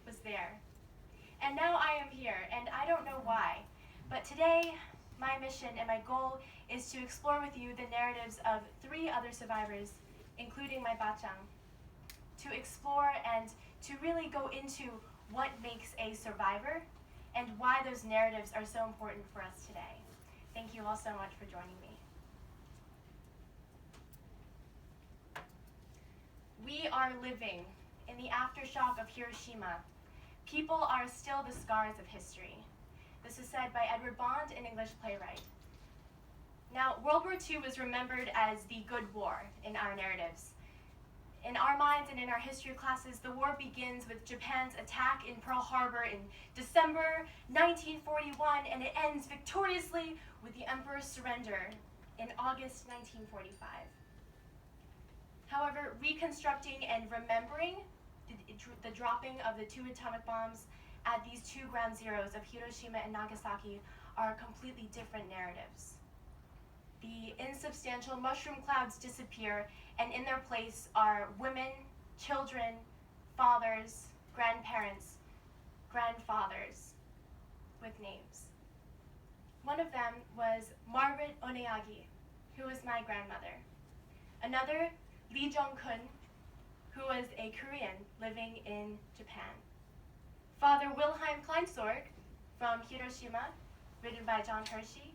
was there. And now I am here, and I don't know why. But today, my mission and my goal is to explore with you the narratives of 3 other survivors, including my bachang, to explore and to really go into what makes a survivor and why those narratives are so important for us today. Thank you all so much for joining me. We are living in the aftershock of Hiroshima. People are still the scars of history. This is said by Edward Bond, an English playwright. Now, World War II is remembered as the good war in our narratives. In our minds and in our history classes, the war begins with Japan's attack in Pearl Harbor in December 1941, and it ends victoriously with the Emperor's surrender in August 1945. However, reconstructing and remembering the dropping of the 2 atomic bombs at these 2 ground zeros of Hiroshima and Nagasaki are completely different narratives. The insubstantial mushroom clouds disappear, and in their place are women, children, fathers, grandparents, grandfathers with names. One of them was Margaret Oyanagi, who was my grandmother. Another, Lee Jong-kun, who was a Korean living in Japan. Father Wilhelm Kleinsorg from Hiroshima, written by John Hershey,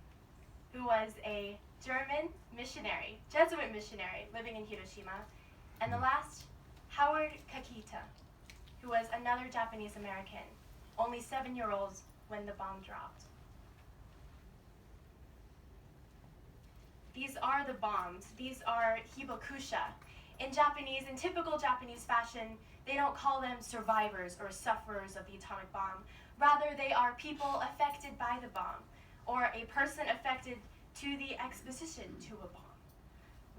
who was a German missionary, Jesuit missionary, living in Hiroshima. And the last, Howard Kakita, who was another Japanese American, only 7-year-old when the bomb dropped. These are the bombs. These are hibakusha. In Japanese, in typical Japanese fashion, they don't call them survivors or sufferers of the atomic bomb. Rather, they are people affected by the bomb, or a person affected to the exposition to a bomb.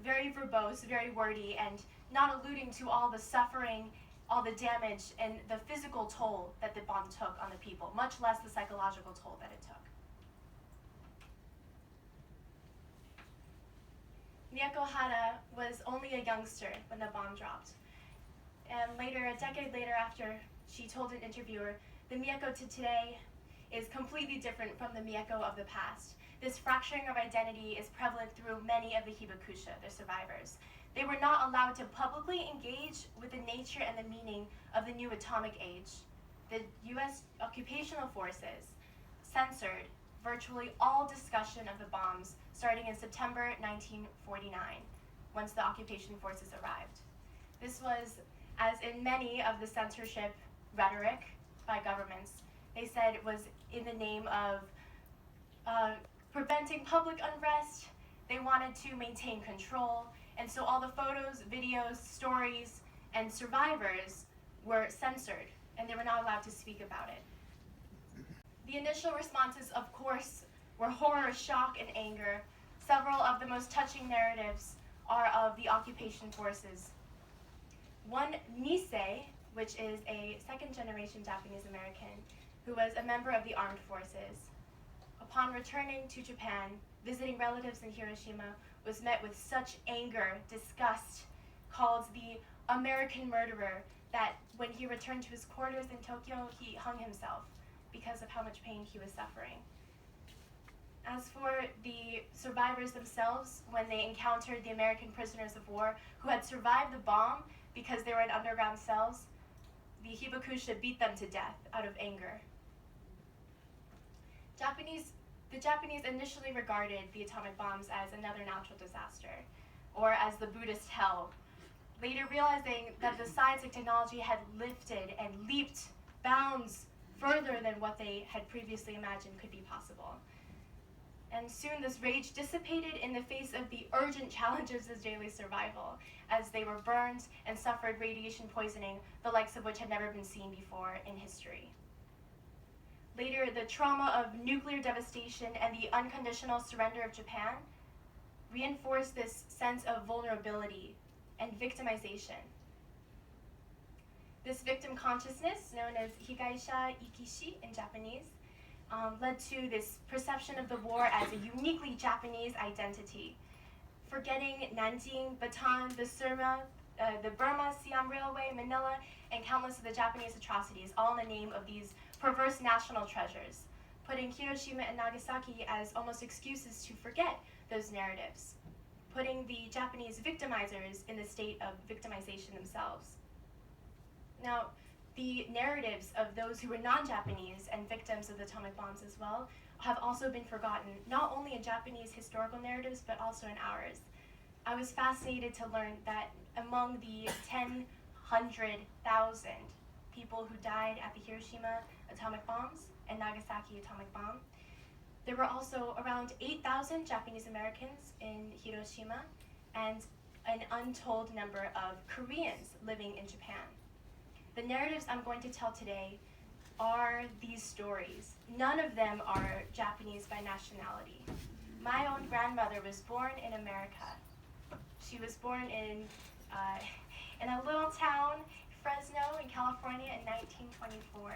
Very verbose, very wordy, and not alluding to all the suffering, all the damage, and the physical toll that the bomb took on the people, much less the psychological toll that it took. Miyako Hara was only a youngster when the bomb dropped. And later, a decade later after she told an interviewer, the Miyako to today is completely different from the Miyako of the past. This fracturing of identity is prevalent through many of the hibakusha, the survivors. They were not allowed to publicly engage with the nature and the meaning of the new atomic age. The US occupational forces censored virtually all discussion of the bombs starting in September 1949, once the occupation forces arrived. This was, as in many of the censorship rhetoric by governments, they said it was in the name of preventing public unrest. They wanted to maintain control, and so all the photos, videos, stories, and survivors were censored, and they were not allowed to speak about it. The initial responses, of course, were horror, shock, and anger. Several of the most touching narratives are of the occupation forces. One, Nisei, which is a second-generation Japanese American, who was a member of the armed forces. Upon returning to Japan, visiting relatives in Hiroshima, was met with such anger, disgust, called the American murderer, that when he returned to his quarters in Tokyo, he hung himself because of how much pain he was suffering. As for the survivors themselves, when they encountered the American prisoners of war who had survived the bomb because they were in underground cells, the hibakusha beat them to death out of anger. The Japanese initially regarded the atomic bombs as another natural disaster, or as the Buddhist hell, later realizing that the science and technology had lifted and leaped bounds further than what they had previously imagined could be possible. And soon this rage dissipated in the face of the urgent challenges of daily survival, as they were burned and suffered radiation poisoning, the likes of which had never been seen before in history. Later, the trauma of nuclear devastation and the unconditional surrender of Japan reinforced this sense of vulnerability and victimization. This victim consciousness, known as Higaisha Ikishi in Japanese, led to this perception of the war as a uniquely Japanese identity. Forgetting Nanjing, Bataan, the the Burma-Siam Railway, Manila, and countless of the Japanese atrocities, all in the name of these perverse national treasures, putting Hiroshima and Nagasaki as almost excuses to forget those narratives, putting the Japanese victimizers in the state of victimization themselves. Now, the narratives of those who were non-Japanese and victims of the atomic bombs as well have also been forgotten, not only in Japanese historical narratives, but also in ours. I was fascinated to learn that among the 100,000 people who died at the Hiroshima atomic bombs and Nagasaki atomic bomb, there were also around 8,000 Japanese Americans in Hiroshima and an untold number of Koreans living in Japan. The narratives I'm going to tell today are these stories. None of them are Japanese by nationality. My own grandmother was born in America. She was born in a little town, Fresno in California in 1924.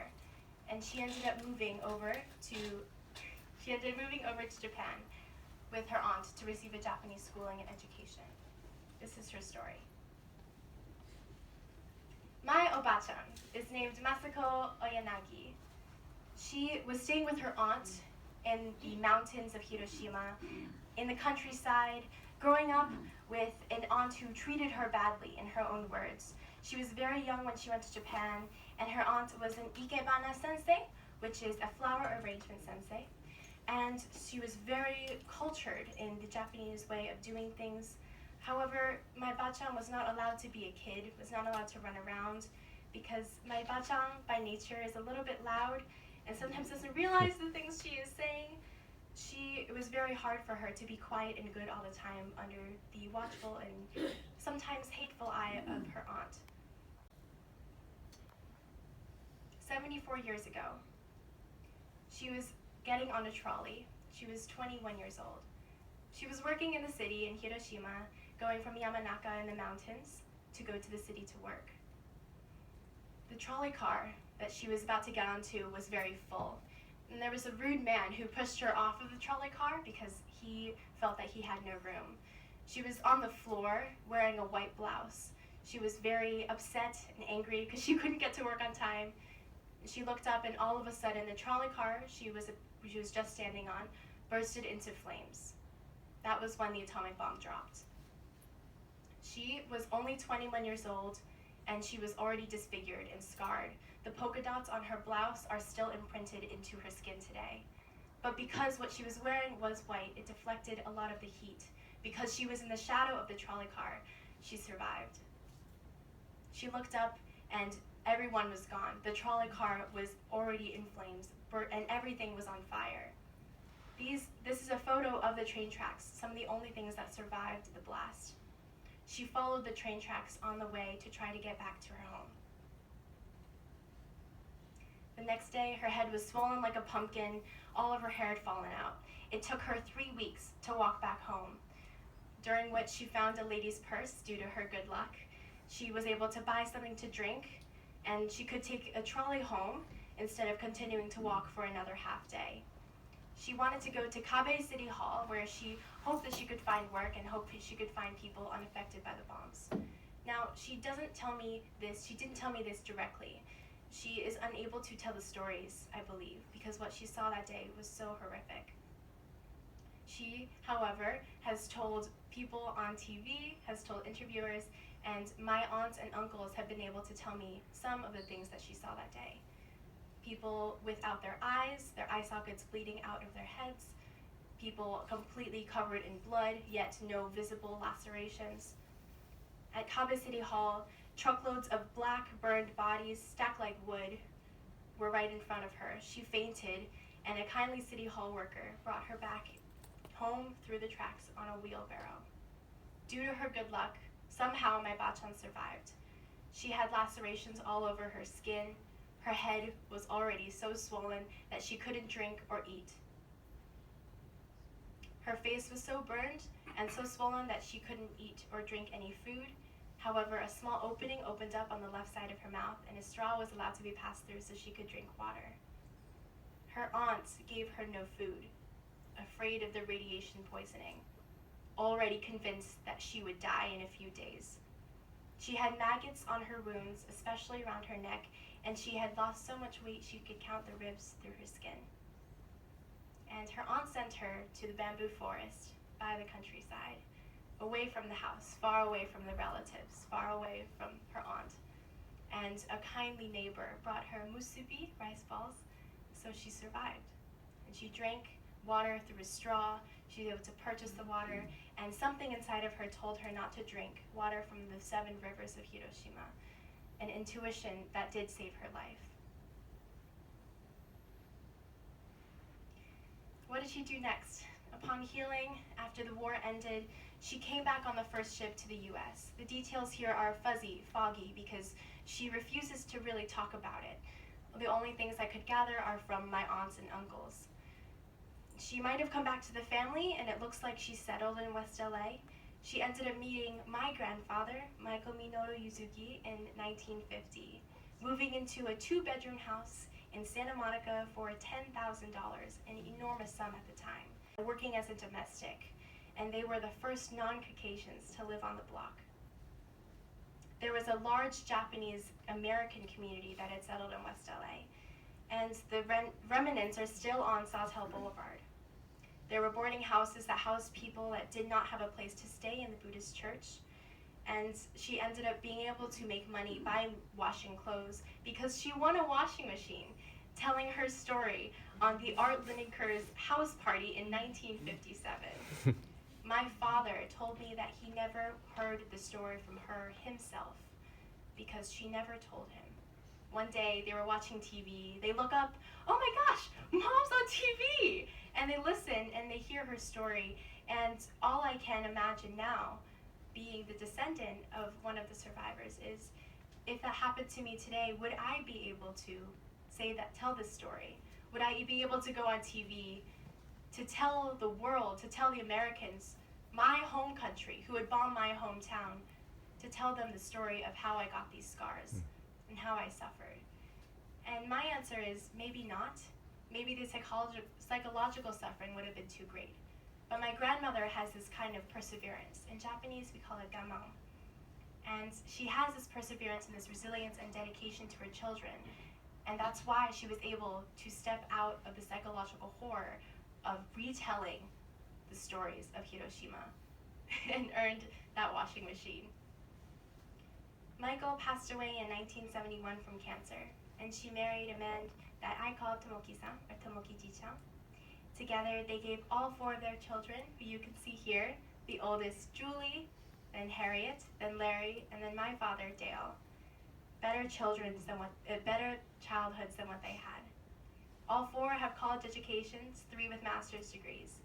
And she ended up moving over to Japan with her aunt to receive a Japanese schooling and education. This is her story. My Obachan is named Masako Oyanagi. She was staying with her aunt in the mountains of Hiroshima, in the countryside, growing up with an aunt who treated her badly, in her own words. She was very young when she went to Japan, and her aunt was an ikebana sensei, which is a flower arrangement sensei. And she was very cultured in the Japanese way of doing things. However, my bachan was not allowed to be a kid, was not allowed to run around, because my bachan by nature is a little bit loud and sometimes doesn't realize the things she is saying. It was very hard for her to be quiet and good all the time under the watchful and sometimes hateful eye of her aunt. 74 years ago, she was getting on a trolley. She was 21 years old. She was working in the city in Hiroshima, going from Yamanaka in the mountains to go to the city to work. The trolley car that she was about to get onto was very full, and there was a rude man who pushed her off of the trolley car because he felt that he had no room. She was on the floor wearing a white blouse. She was very upset and angry because she couldn't get to work on time. She looked up, and all of a sudden the trolley car she was just standing on bursted into flames. That was when the atomic bomb dropped. She was only 21 years old, and she was already disfigured and scarred. The polka dots on her blouse are still imprinted into her skin today. But because what she was wearing was white, it deflected a lot of the heat. Because she was in the shadow of the trolley car, she survived. She looked up, and everyone was gone. The trolley car was already in flames, and everything was on fire. This is a photo of the train tracks, some of the only things that survived the blast. She followed the train tracks on the way to try to get back to her home. The next day, her head was swollen like a pumpkin. All of her hair had fallen out. It took her 3 weeks to walk back home, during which she found a lady's purse due to her good luck. She was able to buy something to drink, and she could take a trolley home instead of continuing to walk for another half day. She wanted to go to Kabe City Hall, where she hoped that she could find work and hoped she could find people unaffected by the bombs. Now, she didn't tell me this directly. She is unable to tell the stories, I believe, because what she saw that day was so horrific. She, however, has told people on TV, has told interviewers, and my aunts and uncles have been able to tell me some of the things that she saw that day. People without their eye sockets bleeding out of their heads, people completely covered in blood, yet no visible lacerations. At Kabe City Hall, truckloads of black, burned bodies stacked like wood were right in front of her. She fainted, and a kindly City Hall worker brought her back home through the tracks on a wheelbarrow. Due to her good luck, somehow my bachan survived. She had lacerations all over her skin. Her head was already so swollen that she couldn't drink or eat. Her face was so burned and so swollen that she couldn't eat or drink any food. However, a small opening opened up on the left side of her mouth, and a straw was allowed to be passed through so she could drink water. Her aunt gave her no food, afraid of the radiation poisoning, already convinced that she would die in a few days. She had maggots on her wounds, especially around her neck, and she had lost so much weight she could count the ribs through her skin. And her aunt sent her to the bamboo forest by the countryside, away from the house, far away from the relatives, far away from her aunt. And a kindly neighbor brought her musubi, rice balls, so she survived. And she drank water through a straw. She was able to purchase the water, and something inside of her told her not to drink water from the 7 rivers of Hiroshima, an intuition that did save her life. What did she do next? Upon healing, after the war ended, she came back on the first ship to the US. The details here are fuzzy, foggy, because she refuses to really talk about it. The only things I could gather are from my aunts and uncles. She might have come back to the family, and it looks like she settled in West LA. She ended up meeting my grandfather, Michael Minoru Yuzuki, in 1950, moving into a 2-bedroom house in Santa Monica for $10,000, an enormous sum at the time, working as a domestic, and they were the first non-Caucasians to live on the block. There was a large Japanese American community that had settled in West LA, and the remnants are still on South Hill Boulevard. There were boarding houses that housed people that did not have a place to stay in the Buddhist church, and she ended up being able to make money by washing clothes because she won a washing machine, telling her story on the Art Lineker's house party in 1957. My father told me that he never heard the story from her himself because she never told him. One day they were watching TV, they look up, oh my gosh, Mom's on TV! And they listen and they hear her story, and all I can imagine now, being the descendant of one of the survivors, is if that happened to me today, would I be able to tell this story? Would I be able to go on TV to tell the world, to tell the Americans, my home country, who had bombed my hometown, to tell them the story of how I got these scars and how I suffered? And my answer is maybe not. Maybe the psychological suffering would have been too great. But my grandmother has this kind of perseverance. In Japanese, we call it gamon. And she has this perseverance and this resilience and dedication to her children. And that's why she was able to step out of the psychological horror of retelling the stories of Hiroshima and earned that washing machine. Michael passed away in 1971 from cancer, and she married a man that I call Tomoki-san, or Tomoki-ji-chan. Together, they gave all 4 of their children, who you can see here, the oldest Julie, then Harriet, then Larry, and then my father, Dale. Better childhoods than what they had. All 4 have college educations, 3 with master's degrees.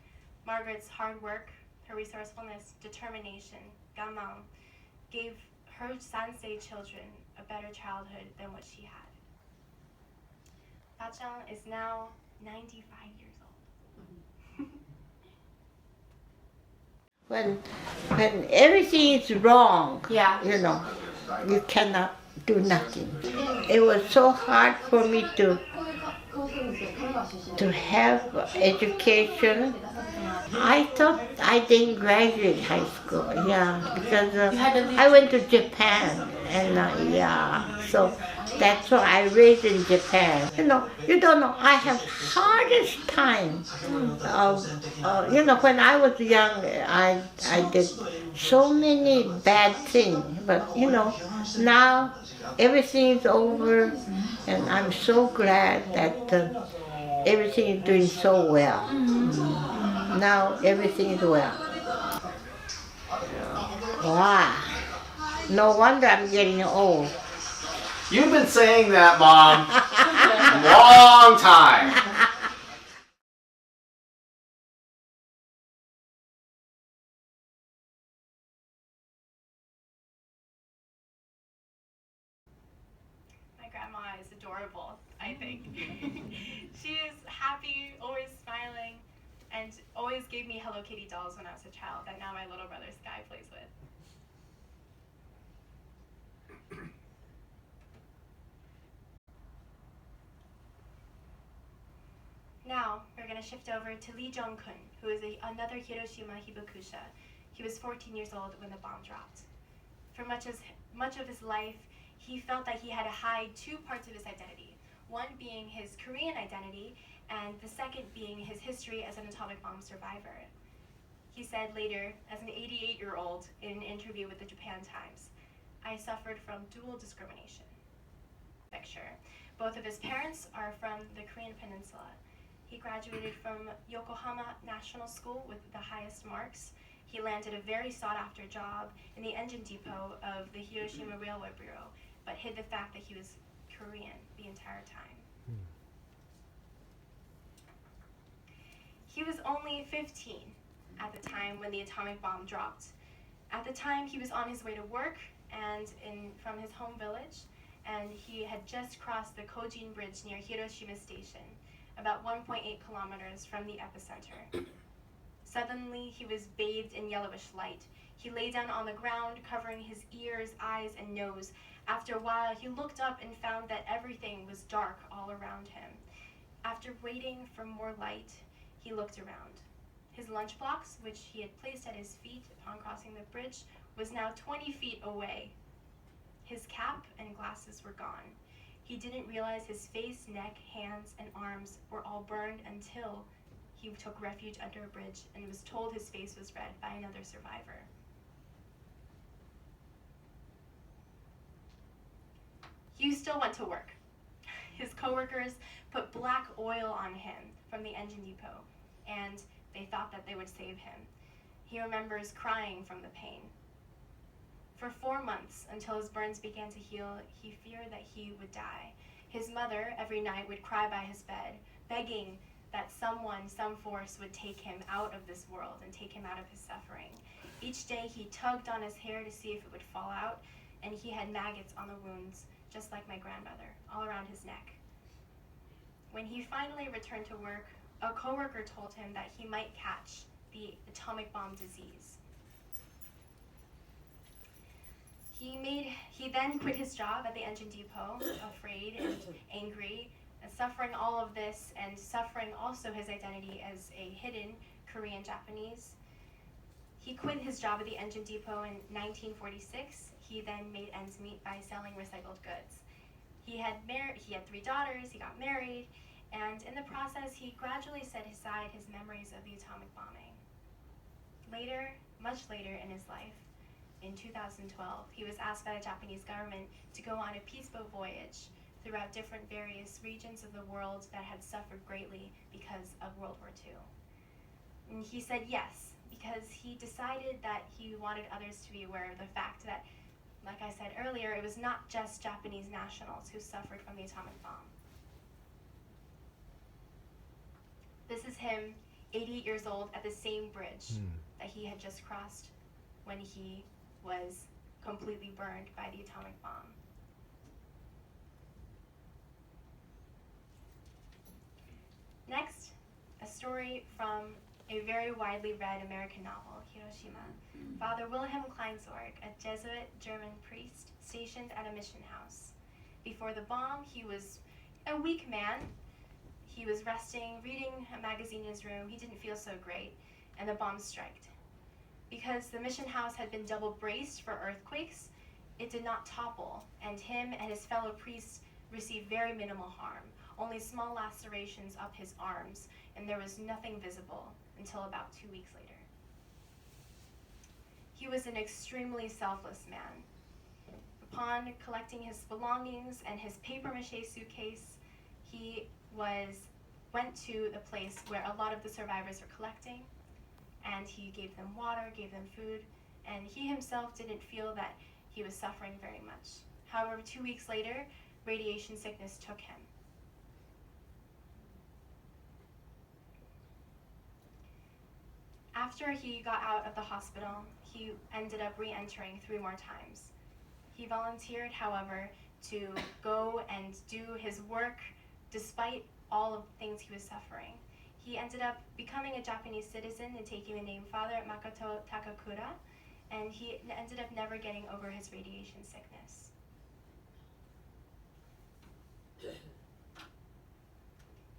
Margaret's hard work, her resourcefulness, determination, gamon, gave her Sansei children a better childhood than what she had. Bachan is now 95 years old. When everything is wrong, Yeah. you cannot do nothing. It was so hard for me to have education. I thought I didn't graduate high school, because I went to Japan, and so that's why I raised in Japan. You don't know, I have hardest time. When I was young, I did so many bad things, but now everything is over, and I'm so glad that everything is doing so well. Now everything is well. Wow. No wonder I'm getting old. You've been saying that, Mom, long time. My grandma is adorable, I think. She is happy, always smiling, and always gave me Hello Kitty dolls when I was a child that now my little brother Sky plays with. Now, we're going to shift over to Lee Jong-kun, who is another Hiroshima Hibakusha. He was 14 years old when the bomb dropped. For much of his life, he felt that he had to hide two parts of his identity, one being his Korean identity, and the second being his history as an atomic bomb survivor. He said later, as an 88-year-old in an interview with the Japan Times, "I suffered from dual discrimination." Picture. Both of his parents are from the Korean Peninsula. He graduated from Yokohama National School with the highest marks. He landed a very sought-after job in the engine depot of the Hiroshima Railway Bureau, but hid the fact that he was Korean the entire time. He was only 15 at the time when the atomic bomb dropped. At the time, he was on his way to work and from his home village, and he had just crossed the Kojin Bridge near Hiroshima Station, about 1.8 kilometers from the epicenter. Suddenly, he was bathed in yellowish light. He lay down on the ground, covering his ears, eyes, and nose. After a while, he looked up and found that everything was dark all around him. After waiting for more light, he looked around. His lunchbox, which he had placed at his feet upon crossing the bridge, was now 20 feet away. His cap and glasses were gone. He didn't realize his face, neck, hands, and arms were all burned until he took refuge under a bridge and was told his face was red by another survivor. Hugh still went to work. His coworkers put black oil on him from the engine depot, and they thought that they would save him. He remembers crying from the pain. For 4 months, until his burns began to heal, he feared that he would die. His mother every night would cry by his bed, begging that someone, some force would take him out of this world and take him out of his suffering. Each day he tugged on his hair to see if it would fall out, and he had maggots on the wounds, just like my grandmother, all around his neck. When he finally returned to work, a coworker told him that he might catch the atomic bomb disease. He then quit his job at the engine depot, afraid and angry, and suffering all of this, and suffering also his identity as a hidden Korean Japanese. He quit his job at the engine depot in 1946. He then made ends meet by selling recycled goods. He had 3 daughters, he got married, and in the process, he gradually set aside his memories of the atomic bombing. Later, much later in his life, in 2012, he was asked by the Japanese government to go on a peaceboat voyage throughout different various regions of the world that had suffered greatly because of World War II. And he said yes, because he decided that he wanted others to be aware of the fact that, like I said earlier, it was not just Japanese nationals who suffered from the atomic bomb. This is him, 88 years old, at the same bridge that he had just crossed when he was completely burned by the atomic bomb. Next, a story from a very widely read American novel, Hiroshima. Father Wilhelm Kleinsorg, a Jesuit German priest stationed at a mission house. Before the bomb, he was a weak man. He was resting, reading a magazine in his room. He didn't feel so great, and the bomb struck. Because the mission house had been double braced for earthquakes, it did not topple, and him and his fellow priests received very minimal harm, only small lacerations up his arms, and there was nothing visible until about 2 weeks later. He was an extremely selfless man. Upon collecting his belongings and his papier-mâché suitcase, he went to the place where a lot of the survivors were collecting, and he gave them water, gave them food, and he himself didn't feel that he was suffering very much. However, 2 weeks later, radiation sickness took him. After he got out of the hospital, he ended up re-entering 3 more times. He volunteered, however, to go and do his work despite all of the things he was suffering. He ended up becoming a Japanese citizen and taking the name Father Makoto Takakura, and he ended up never getting over his radiation sickness.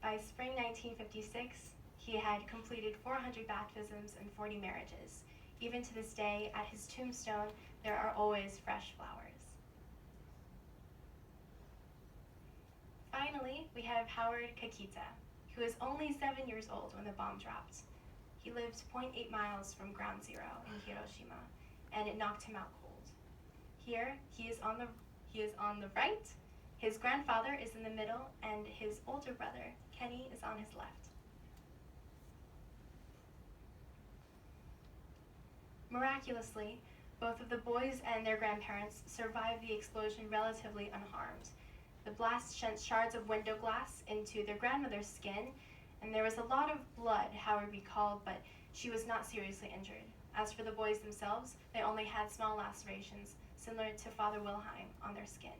By spring 1956, he had completed 400 baptisms and 40 marriages. Even to this day, at his tombstone, there are always fresh flowers. Finally, we have Howard Kakita, who is only 7 years old when the bomb dropped. He lived 0.8 miles from ground zero in Hiroshima, and it knocked him out cold. Here, he is on the right, his grandfather is in the middle, and his older brother, Kenny, is on his left. Miraculously, both of the boys and their grandparents survived the explosion relatively unharmed. The blast sent shards of window glass into their grandmother's skin, and there was a lot of blood, Howard recalled, but she was not seriously injured. As for the boys themselves, they only had small lacerations, similar to Father Wilhelm, on their skin.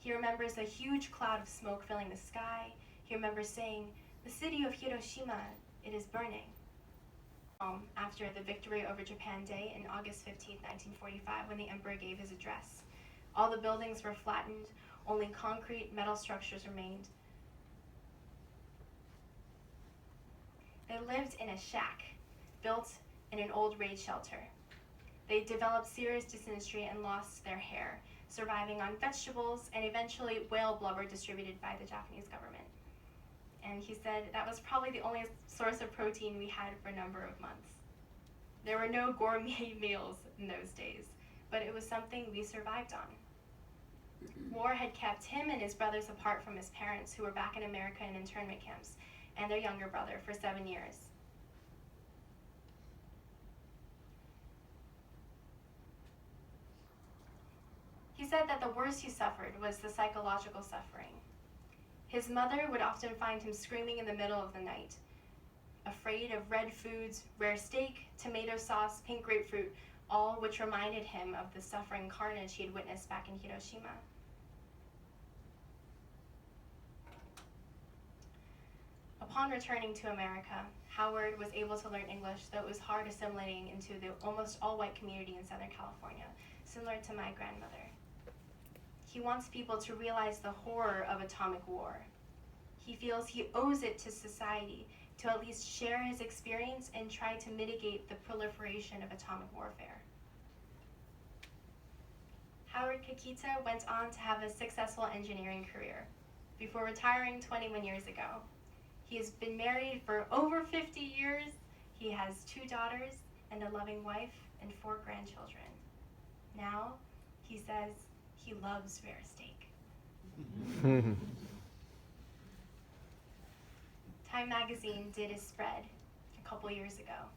He remembers a huge cloud of smoke filling the sky. He remembers saying, "The city of Hiroshima, it is burning." After the victory over Japan Day in August 15, 1945, when the emperor gave his address. All the buildings were flattened, only concrete metal structures remained. They lived in a shack built in an old raid shelter. They developed serious dysentery and lost their hair, surviving on vegetables and eventually whale blubber distributed by the Japanese government. And he said that was probably the only source of protein we had for a number of months. There were no gourmet meals in those days, but it was something we survived on. War had kept him and his brothers apart from his parents, who were back in America in internment camps, and their younger brother for 7 years. He said that the worst he suffered was the psychological suffering. His mother would often find him screaming in the middle of the night, afraid of red foods, rare steak, tomato sauce, pink grapefruit, all which reminded him of the suffering carnage he had witnessed back in Hiroshima. Upon returning to America, Howard was able to learn English, though it was hard assimilating into the almost all-white community in Southern California, similar to my grandmother. He wants people to realize the horror of atomic war. He feels he owes it to society to at least share his experience and try to mitigate the proliferation of atomic warfare. Howard Kakita went on to have a successful engineering career before retiring 21 years ago. He has been married for over 50 years. He has 2 daughters and a loving wife and 4 grandchildren. Now, he says he loves rare steak. Time magazine did a spread a couple years ago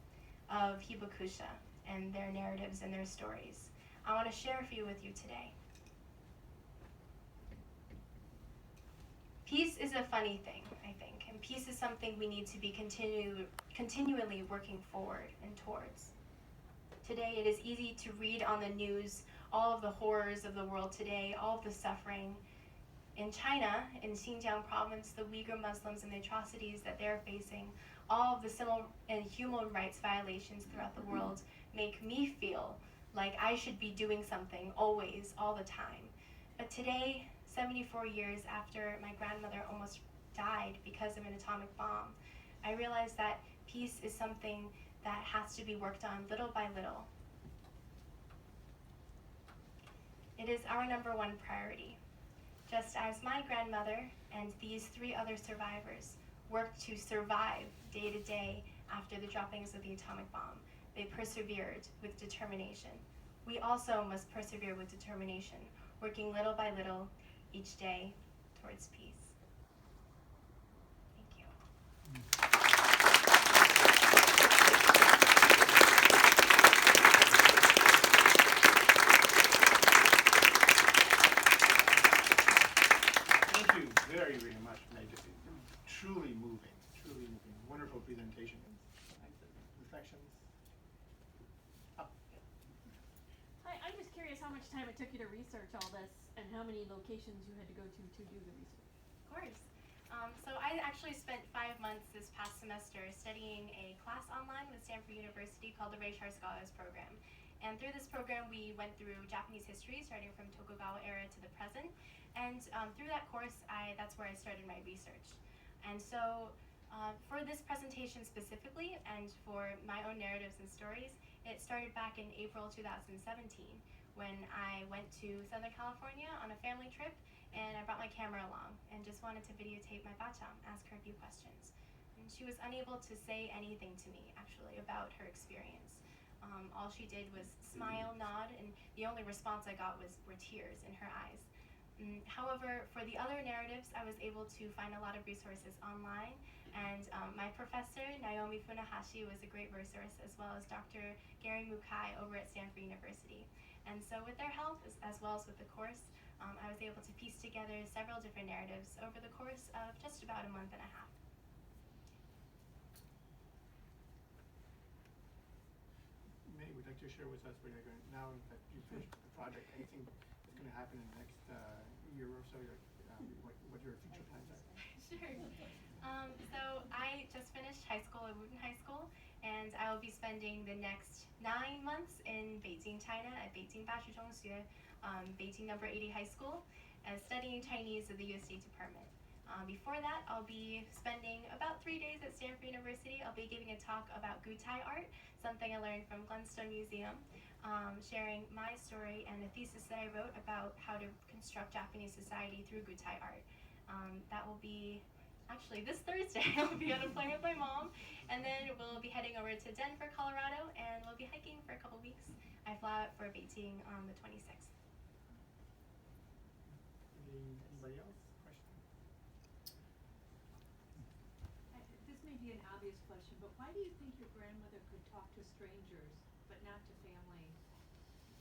of Hibakusha and their narratives and their stories. I want to share a few with you today. Peace is a funny thing, I think, and peace is something we need to be continually working forward and towards. Today, it is easy to read on the news all of the horrors of the world today, all of the suffering. In China, in Xinjiang province, the Uyghur Muslims and the atrocities that they're facing, all of the civil and human rights violations throughout the world make me feel like I should be doing something always, all the time. But today, 74 years after my grandmother almost died because of an atomic bomb, I realized that peace is something that has to be worked on little by little. It is our #1 priority. Just as my grandmother and these 3 other survivors worked to survive day to day after the droppings of the atomic bomb, they persevered with determination. We also must persevere with determination, working little by little each day towards peace. Thank you. Thank you very, very much, Mei. Truly moving, wonderful presentation. Reflections? Up. Hi, I'm just curious how much time it took you to research all this and how many locations you had to go to do the research. Of course. So I actually spent 5 months this past semester studying a class online with Stanford University called the Ray Shar Scholars Program. And through this program, we went through Japanese history, starting from Tokugawa era to the present. And through that course, that's where I started my research. And so for this presentation specifically, and for my own narratives and stories, It started back in April 2017 when I went to Southern California on a family trip, and I brought my camera along and just wanted to videotape my bacham, ask her a few questions. And she was unable to say anything to me, actually, about her experience. All she did was smile, nod, and the only response I got were tears in her eyes. However, for the other narratives, I was able to find a lot of resources online, and my professor, Naomi Funahashi, was a great resource, as well as Dr. Gary Mukai over at Stanford University. And so with their help, as well as with the course, I was able to piece together several different narratives over the course of just about a month and a half. Mei, would you like to share with us what you're going now that you finished the project? Anything that's going to happen in the next year or so? What your future plans are? Sure. So I just finished high school at Wooten High School, and I will be spending the next 9 months in Beijing, China, at Beijing Dashi Zhongxue, Beijing number 80 High School, studying Chinese at the U.S. State Department. Before that, I'll be spending about 3 days at Stanford University. I'll be giving a talk about Gutai art, something I learned from Glenstone Museum, sharing my story and a thesis that I wrote about how to construct Japanese society through Gutai art. That will be actually this Thursday. I'll be on a plane with my mom, and then we'll be heading over to Denver, Colorado, and we'll be hiking for a couple weeks. I fly out for Beijing on the 26th. Anybody else? Question? This may be an obvious question, but why do you think your grandmother could talk to strangers but not to family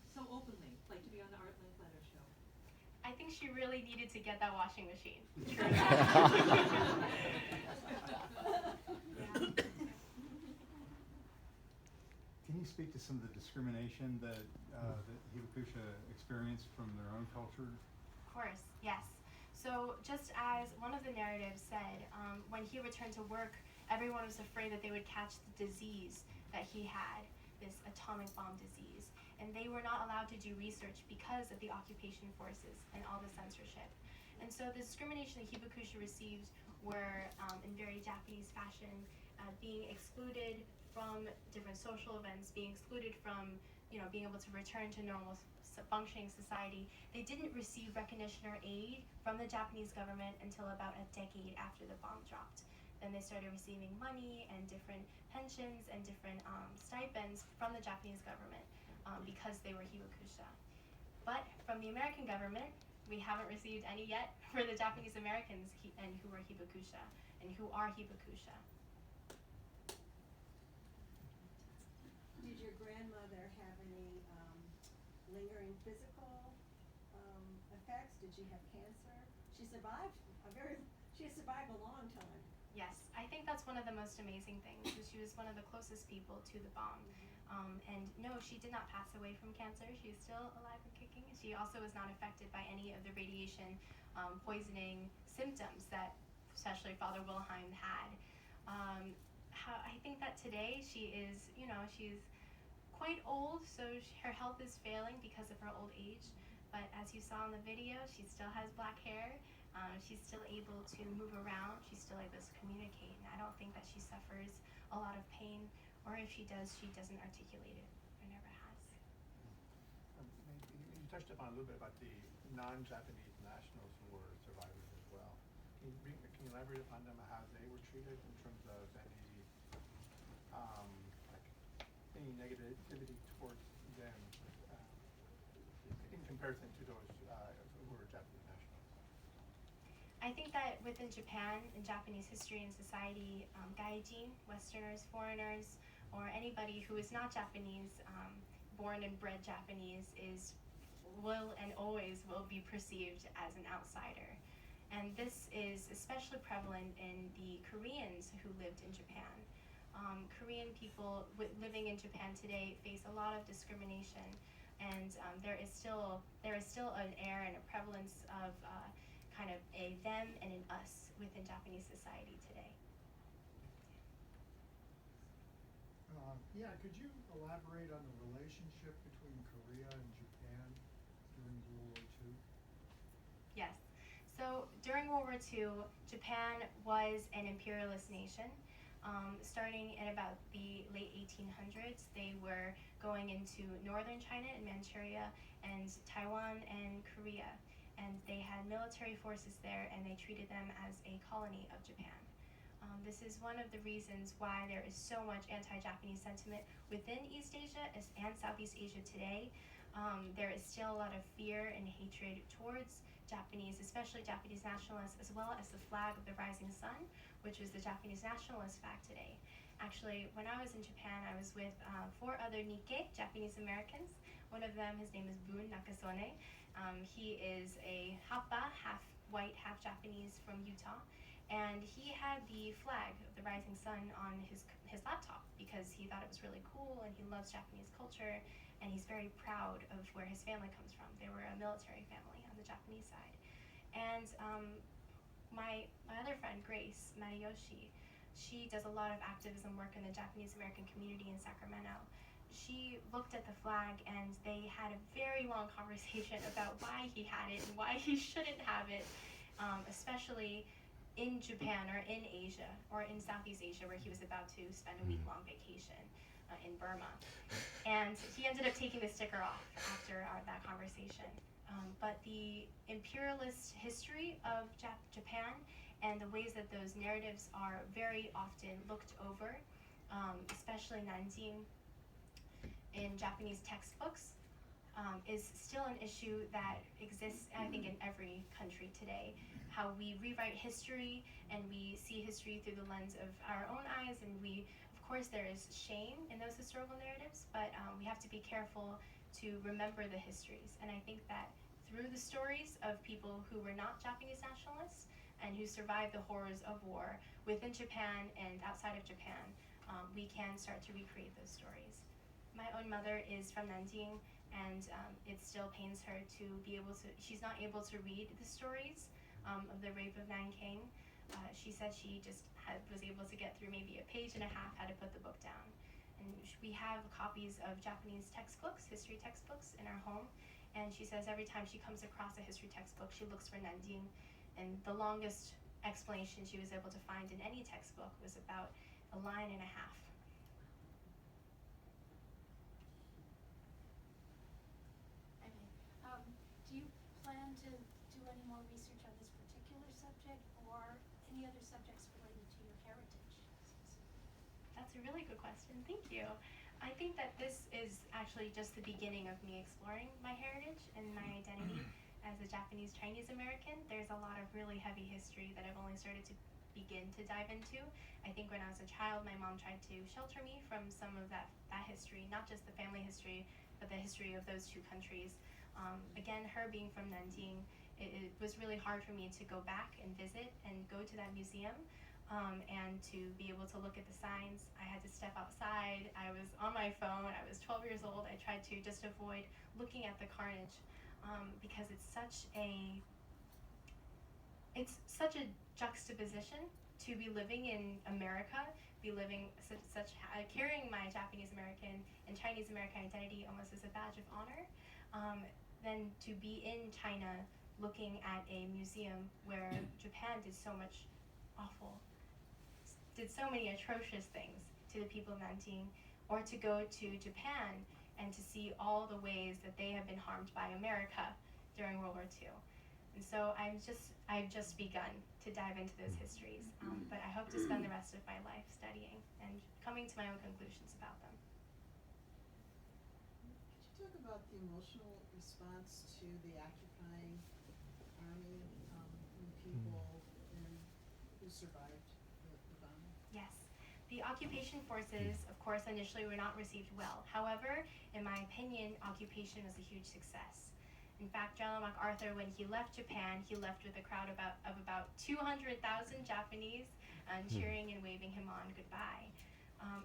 so openly, like to be on the Art Linkletter show? I think she really needed to get that washing machine. Can you speak to some of the discrimination that Hibakusha experienced from their own culture? Of course, yes. So just as one of the narratives said, when he returned to work, everyone was afraid that they would catch the disease that he had, this atomic bomb disease. And they were not allowed to do research because of the occupation forces and all the censorship. And so the discrimination that Hibakusha received were, in very Japanese fashion, being excluded from different social events, being excluded from, being able to return to normal functioning society. They didn't receive recognition or aid from the Japanese government until about a decade after the bomb dropped. Then they started receiving money and different pensions and different stipends from the Japanese government because they were Hibakusha. But from the American government, we haven't received any yet for the Japanese Americans and who were Hibakusha and who are Hibakusha. Did your grandmother have any lingering physical effects? Did she have cancer? She survived a long time. Yes, I think that's one of the most amazing things, is she was one of the closest people to the bomb. And no, she did not pass away from cancer. She is still alive and kicking. She also was not affected by any of the radiation poisoning symptoms that especially Father Wilhelm had. I think that today she is, she's quite old, so her health is failing because of her old age. But as you saw in the video, she still has black hair. She's still able to move around. She's still able to communicate. And I don't think that she suffers a lot of pain, or if she does, she doesn't articulate it, or never has. You touched upon a little bit about the non-Japanese nationals who were survivors as well. Can you elaborate upon them, how they were treated in terms of any negativity towards them in comparison to those who were Japanese nationals? I think that within Japan, in Japanese history and society, gaijin, Westerners, foreigners, or anybody who is not Japanese, born and bred Japanese, will and always will be perceived as an outsider. And this is especially prevalent in the Koreans who lived in Japan. Korean people living in Japan today face a lot of discrimination, and there is still an air and a prevalence of kind of a them and an us within Japanese society today. Could you elaborate on the relationship between Korea and Japan during World War II? Yes. So during World War II, Japan was an imperialist nation. Starting in about the late 1800s, they were going into northern China and Manchuria and Taiwan and Korea. And they had military forces there, and they treated them as a colony of Japan. This is one of the reasons why there is so much anti-Japanese sentiment within East Asia and Southeast Asia today. There is still a lot of fear and hatred towards Japanese, especially Japanese nationalists, as well as the flag of the rising sun, which is the Japanese nationalist flag today. Actually, when I was in Japan, I was with 4 other Nikkei, Japanese Americans. One of them, his name is Bun Nakasone. He is a Happa, half white, half Japanese from Utah. And he had the flag of the rising sun on his laptop because he thought it was really cool and he loves Japanese culture and he's very proud of where his family comes from. They were a military family on the Japanese side. And my other friend, Grace Matayoshi, she does a lot of activism work in the Japanese American community in Sacramento. She looked at the flag and they had a very long conversation about why he had it and why he shouldn't have it, especially in Japan or in Asia or in Southeast Asia where he was about to spend a week-long vacation in Burma. And he ended up taking the sticker off after that conversation. But the imperialist history of Japan and the ways that those narratives are very often looked over, especially Nanjing in Japanese textbooks, is still an issue that exists, I think, in every country today. How we rewrite history and we see history through the lens of our own eyes, and of course there is shame in those historical narratives, but we have to be careful to remember the histories. And I think that through the stories of people who were not Japanese nationalists and who survived the horrors of war within Japan and outside of Japan, we can start to recreate those stories. My own mother is from Nanjing, and it still pains her to be able to, she's not able to read the stories of the rape of Nanking. She said she just was able to get through maybe a page and a half, how to put the book down. And we have copies of Japanese textbooks, history textbooks in our home, and she says every time she comes across a history textbook, she looks for Nanjing, and the longest explanation she was able to find in any textbook was about a line and a half. Do you plan to do any more research on this particular subject or any other subjects related to your heritage? That's a really good question. Thank you. I think that this is actually just the beginning of me exploring my heritage and my identity as a Japanese Chinese American. There's a lot of really heavy history that I've only started to begin to dive into. I think when I was a child, my mom tried to shelter me from some of that history, not just the family history, but the history of those two countries. Again, her being from Nanjing, it was really hard for me to go back and visit and go to that museum and to be able to look at the signs. I had to step outside. I was on my phone. I was 12 years old. I tried to just avoid looking at the carnage because it's such a juxtaposition to be living in America, carrying my Japanese American and Chinese American identity almost as a badge of honor. Than to be in China looking at a museum where Japan did so many atrocious things to the people of Nanjing, or to go to Japan and to see all the ways that they have been harmed by America during World War II. And so I've just begun to dive into those histories, but I hope to spend the rest of my life studying and coming to my own conclusions about them. Could you talk about the emotional response to the occupying army and people who survived the bombing? Yes. The occupation forces, of course, initially were not received well. However, in my opinion, occupation was a huge success. In fact, General MacArthur, when he left Japan, he left with a crowd of about 200,000 Japanese cheering and waving him on goodbye.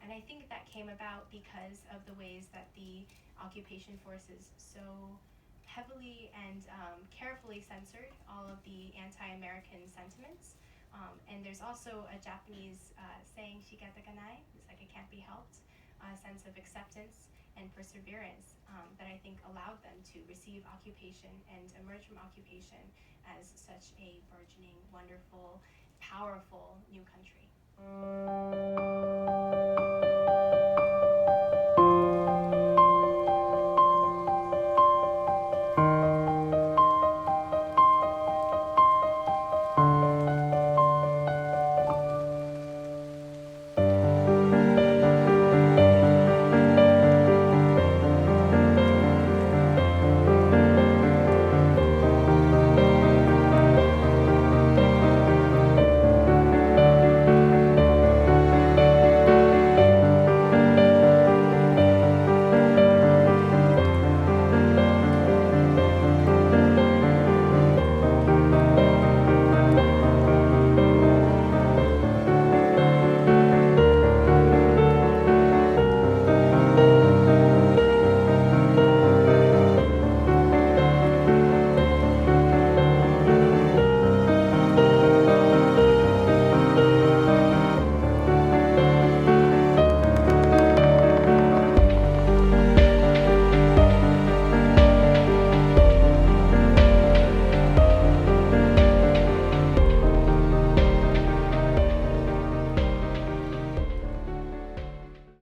And I think that came about because of the ways that the occupation forces so heavily and carefully censored all of the anti-American sentiments. And there's also a Japanese saying, "Shigatakanai," it's like it can't be helped, a sense of acceptance and perseverance that I think allowed them to receive occupation and emerge from occupation as such a burgeoning, wonderful, powerful new country.